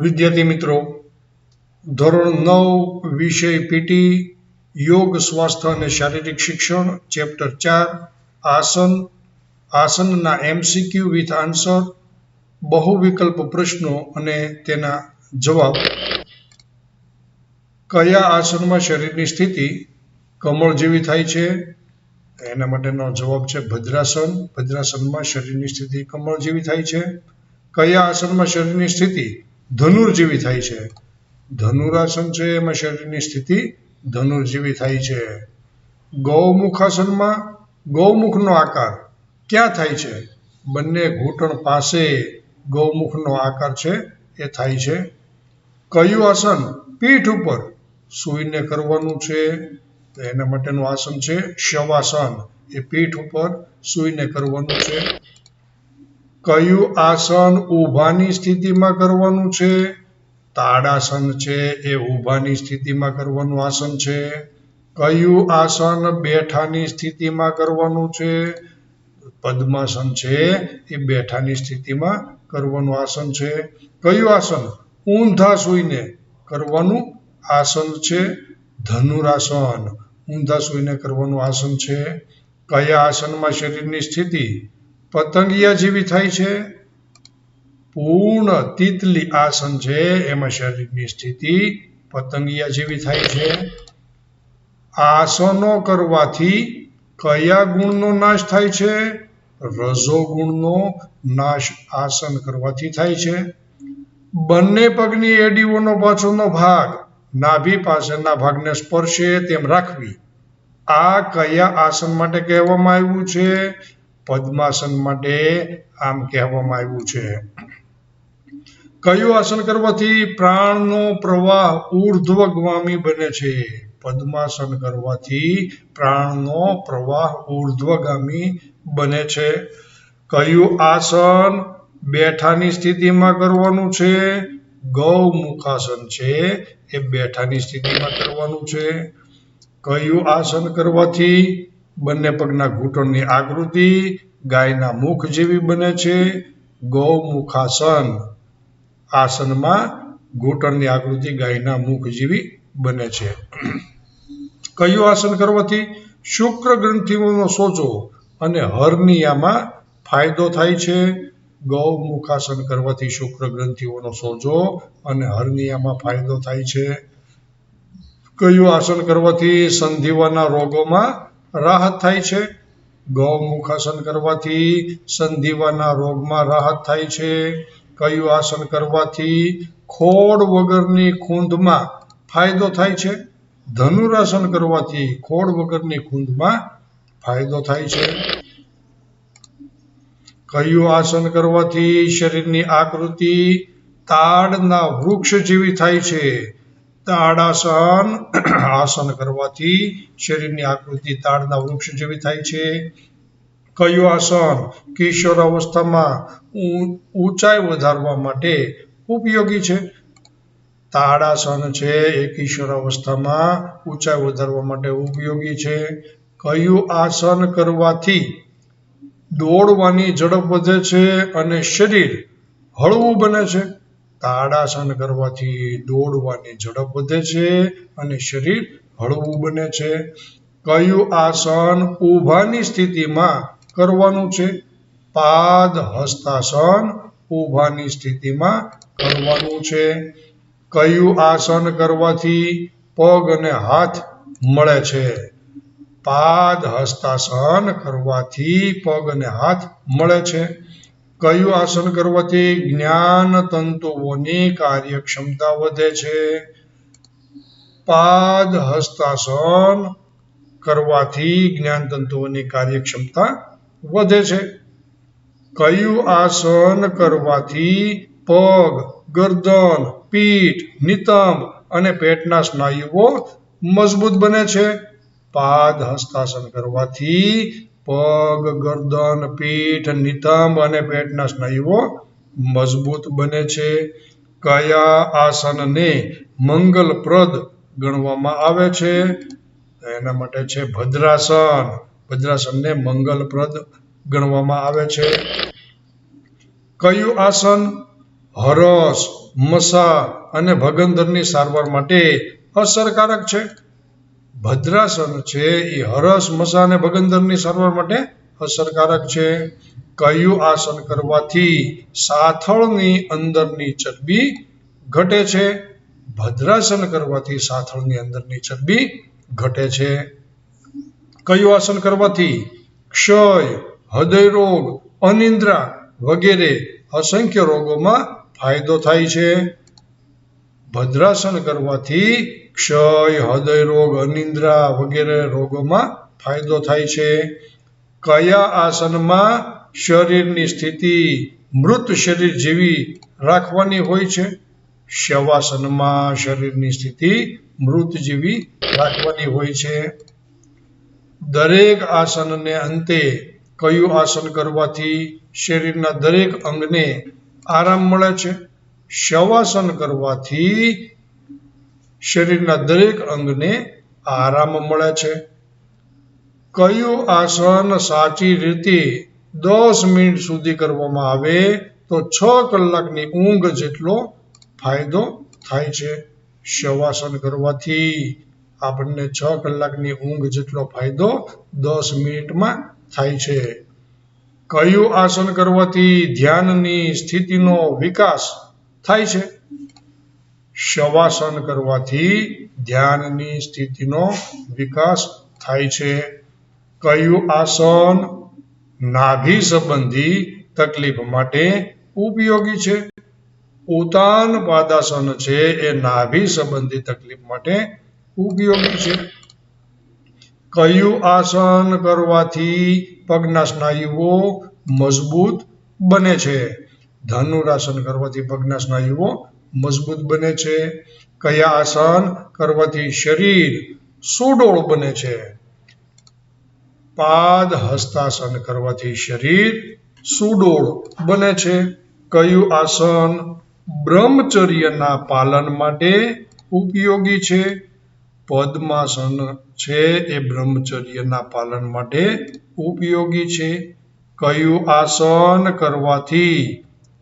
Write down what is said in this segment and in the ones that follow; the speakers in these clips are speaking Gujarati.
વિદ્યાર્થી મિત્રો, ધોરણ 9 વિષય પીટી યોગ સ્વાસ્થ્ય અને શારીરિક શિક્ષણ ચેપ્ટર 4 આસનના એમસીક્યુ વિથ આન્સર, બહુ વિકલ્પ પ્રશ્નો અને તેના જવાબ. કયા આસનમાં શરીરની સ્થિતિ કમળ જેવી થાય છે? એના માટેનો જવાબ છે ભદ્રાસન. ભદ્રાસનમાં શરીરની સ્થિતિ કમળ જેવી થાય છે. કયા આસનમાં શરીરની સ્થિતિ ધનુર જેવી થાય છે? ધનુરાસન છે એમાં શરીરની સ્થિતિ ધનુર જેવી થાય છે. ગૌમુખાસનમાં ગૌમુખનો આકાર ક્યાં થાય છે? બંને ઘૂંટણ પાસે ગૌમુખનો આકાર છે એ થાય છે. કયું આસન પીઠ ઉપર સૂઈને કરવાનું છે? તો એના માટેનું આસન છે શવાસન. એ પીઠ ઉપર સૂઈને કરવાનું છે. કયું આસન ઊભાની સ્થિતિમાં કરવાનું છે? તાડાસન છે એ ઊભાની સ્થિતિમાં કરવાનું આસન છે. કયું આસન બેઠાની સ્થિતિમાં કરવાનું છે? પદ્માસન છે એ બેઠાની સ્થિતિમાં કરવાનું આસન છે. કયું આસન ઊંધા સૂઈને કરવાનું આસન છે? ધનુરાસન. ઊંધા સૂઈને કરવાનું આસન છે. કયા આસનમાં શરીરની સ્થિતિ પતંગિયા જેવી થાય છે? પૂર્ણ તિતલી આસન છે એમાં શરીરની સ્થિતિ પતંગિયા જેવી થાય છે. આસનો કરવાથી કયા ગુણનો નાશ થાય છે? રજોગુણનો નાશ આસન કરવાથી થાય છે. બંને પગની એડીઓનો પાછળનો ભાગ નાભી પાસેના ભાગને સ્પર્શે તેમ રાખવી. આ કયા આસન માટે કહેવામાં આવ્યું છે? પદ્માસન માટે આમ કહેવામાં આવ્યું છે. કયું આસન કરવાથી પ્રાણનો પ્રવાહ ઉર્ધ્વગામી બને છે? પદ્માસન કરવાથી પ્રાણનો પ્રવાહ ઉર્ધ્વગામી બને છે. કયું આસન બેઠાની સ્થિતિમાં કરવાનું છે? ગૌમુખાસન છે એ બેઠાની સ્થિતિમાં કરવાનું છે. કયું આસન કરવાથી બંને પગના ઘૂંટણની આકૃતિ ગાયના મુખ જેવી બને છે? ગૌમુખાસન. આસનમાં ઘૂંટણની આકૃતિ ગાયના મુખ જેવી બને છે. કયું આસન કરવાથી શુક્ર ગ્રંથિઓનો સોજો અને હર્નિયામાં ફાયદો થાય છે? ગૌમુખાસન કરવાથી શુક્ર ગ્રંથિઓનો સોજો અને હર્નિયામાં ફાયદો થાય છે. કયું આસન કરવાથી સંધિવાના રોગોમાં રાહત થાય છે? ગૌમુખાસન કરવાથી સંધિવાના રોગમાં રાહત થાય છે. કયું આસન કરવાથી ખોડ વગરની ખૂંદમાં ફાયદો થાય છે? ધનુરાસન કરવાથી ખોડ વગરની ખૂંદમાં ફાયદો થાય છે. કયું આસન કરવાથી શરીરની આકૃતિ તાડના વૃક્ષ જેવી થાય છે? તાડાસન આસન કરવાથી શરીરની આકૃતિ તાડના વૃક્ષ જેવી થાય છે. કયું આસન કિશોરાવસ્થામાં ઊંચાઈ વધારવા માટે ઉપયોગી છે? તાડાસન છે એ કિશોરાવસ્થામાં ઊંચાઈ વધારવા માટે ઉપયોગી છે. કયું આસન કરવાથી દોડવાની ઝડપ વધે છે અને શરીર હળવું બને છે? તાડાસન કરવાથી દોડવાની ઝડપ વધે છે અને શરીર હળવું બને છે. કયું આસન ઊભાની સ્થિતિમાં કરવાનું છે? પાદ હસ્તાસન ઊભાની સ્થિતિમાં કરવાનું છે. કયું આસન કરવાથી પગ અને હાથ મળે છે? પાદ હસ્તાસન કરવાથી પગ અને હાથ મળે છે. કયું આસન કરવાથી જ્ઞાન તંતુઓની કાર્યક્ષમતા વધે છે? પાદ હસ્તાસન કરવાથી જ્ઞાન તંતુઓની કાર્યક્ષમતા વધે છે. કયું આસન કરવાથી પગ, ગરદન, પીઠ, નિતંબ અને પેટના સ્નાયુઓ મજબૂત બને છે? પાદ હસ્તાસન કરવાથી પગ, ગરદન, પીઠ, નિતંબ અને પેટના સ્નાયુઓ મજબૂત બને છે. કયા આસનને મંગલપ્રદ ગણવામાં આવે છે? એના માટે છે ભદ્રાસન. ભદ્રાસનને મંગલપ્રદ ગણવામાં આવે છે. કયું આસન હરસ, મસા અને ભગંદરની સારવાર માટે અસરકારક છે. ભદ્રાસન છે એ હરસ, મસા અને ભગંદરની સારવાર માટે અસરકારક છે. કયું આસન કરવાથી સાથળની અંદરની ચરબી ઘટે છે? ભદ્રાસન કરવાથી સાથળની અંદરની ચરબી ઘટે છે. કયું આસન કરવાથી ક્ષય, હૃદય રોગ, અનિદ્રા વગેરે અસંખ્ય રોગોમાં ફાયદો થાય છે? ભદ્રાસન કરવાથી ક્ષય, હૃદય રોગ, અનિદ્રા વગેરે રોગોમાં ફાયદો થાય છે. કયા આસનમાં શરીરની સ્થિતિ મૃત શરીર જેવી રાખવાની હોય છે? શવાસનમાં શરીરની સ્થિતિ મૃત જેવી રાખવાની હોય છે. દરેક આસનને અંતે કયું આસન કરવાથી શરીરના દરેક અંગને આરામ મળે છે? શવાસન કરવાથી શરીરના દરેક અંગને આરામ મળે છે. કયું આસન સાચી રીતે 10 મિનિટ સુધી કરવામાં આવે તો 6 કલાકની ઊંઘ જેટલો ફાયદો થાય છે? શવાસન કરવાથી આપણને 6 કલાકની ઊંઘ જેટલો ફાયદો 10 મિનિટમાં થાય છે. કયું આસન કરવાથી ધ્યાનની સ્થિતિનો વિકાસ થાય છે? શવાસન કરવાથી ધ્યાનની સ્થિતિનો વિકાસ થાય છે. કયું આસન નાભી સંબંધી તકલીફ માટે ઉપયોગી છે? ઉત્તાન પાદાસન છે એ નાભી સંબંધી તકલીફ માટે ઉપયોગી છે. કયું આસન કરવાથી પગના સ્નાયુઓ મજબૂત બને છે? ધનુરાસન કરવાથી પગના સ્નાયુઓ મજબૂત બને છે. કયા આસન કરવાથી શરીર સુડોળ બને છે? પાદ હસ્તાસન કરવાથી શરીર સુડોળ બને છે. કયું આસન બ્રહ્મચર્યના પાલન માટે ઉપયોગી છે? પદ્માસન છે એ બ્રહ્મચર્યના પાલન માટે ઉપયોગી છે. કયું આસન કરવાથી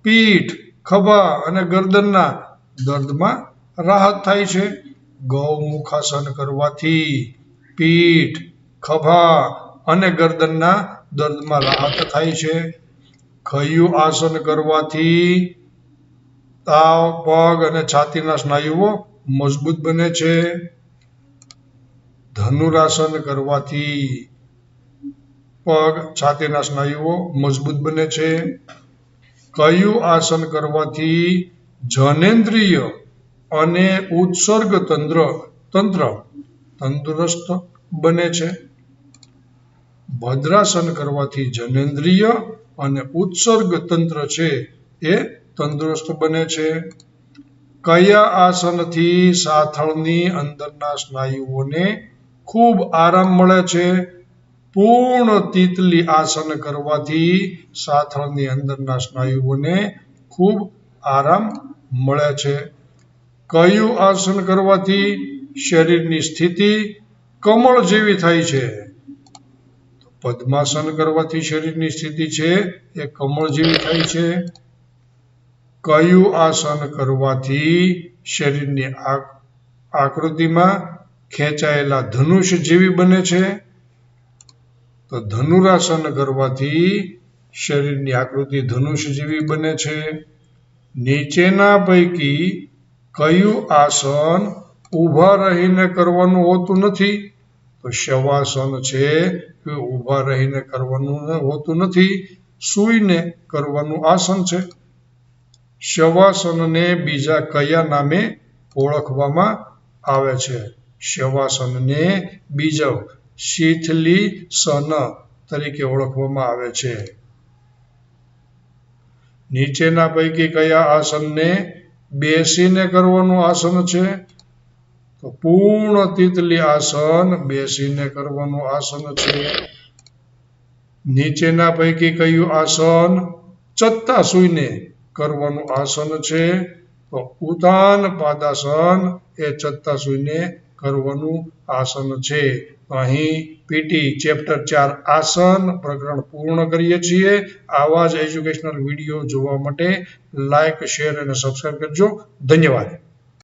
પીઠ, ખભા અને ગરદનના દર્દમાં રાહત થાય છે? ગૌમુખાસન કરવાથી પીઠ, ખભા અને ગરદનના દર્દમાં રાહત થાય છે. કયું આસન કરવાથી તાવ, પગ અને છાતીના સ્નાયુઓ મજબૂત બને છે? ધનુરાસન કરવાથી પગ, છાતીના સ્નાયુઓ મજબૂત બને છે. કયું આસન કરવાથી જનેન્દ્રિય અને ઉત્સર્ગ તંત્ર તંદુરસ્ત બને છે? ભદ્રાસન કરવાથી જનેન્દ્રિય અને ઉત્સર્ગ તંત્ર છે એ તંદુરસ્ત બને છે. કયા આસનથી સાથળની અંદરના સ્નાયુઓને ખૂબ આરામ મળે છે? પૂર્ણ તિતલી આસન કરવાથી સાથળની અંદરના સ્નાયુઓને ખૂબ આરામ મળે છે. કયું આસન કરવાથી શરીરની સ્થિતિ કમળ જેવી થાય છે? પદ્માસન કરવાથી શરીરની સ્થિતિ છે એ કમળ જેવી થાય છે. કયું આસન કરવાથી શરીરની આકૃતિમાં ખેંચાયેલા ધનુષ જેવી બને છે? તો ધનુરાસન કરવાથી શરીરની આકૃતિ ધનુષ જેવી બને છે. નીચેના પૈકી કયું આસન ઊભા રહીને કરવાનું હોતું નથી? તો શવાસન છે એ ઊભા રહીને કરવાનું હોતું નથી, સૂઈને કરવાનું આસન છે. શવાસનને બીજા કયા નામે ઓળખવામાં આવે છે? શવાસનને બીજા શિથિલીસન તરીકે ઓળખવામાં આવે છે. નીચેના પૈકી કયા આસનને બેસીને કરવાનું આસન છે? તો પૂર્ણ તિતલી આસન બેસીને કરવાનું આસન છે. નીચેના પૈકી કયું આસન ચત્તા સૂઈને કરવાનું આસન છે? તો ઉત્તાન પાદાસન એ ચત્તા સૂઈને કરવાનું આસન છે. અહીં પીટી ચેપ્ટર 4 આસન પ્રકરણ પૂર્ણ કરીએ છીએ. આવા જ એજ્યુકેશનલ વિડીયો જોવા માટે લાઈક, શેર અને સબસ્ક્રાઈબ કરજો. ધન્યવાદ.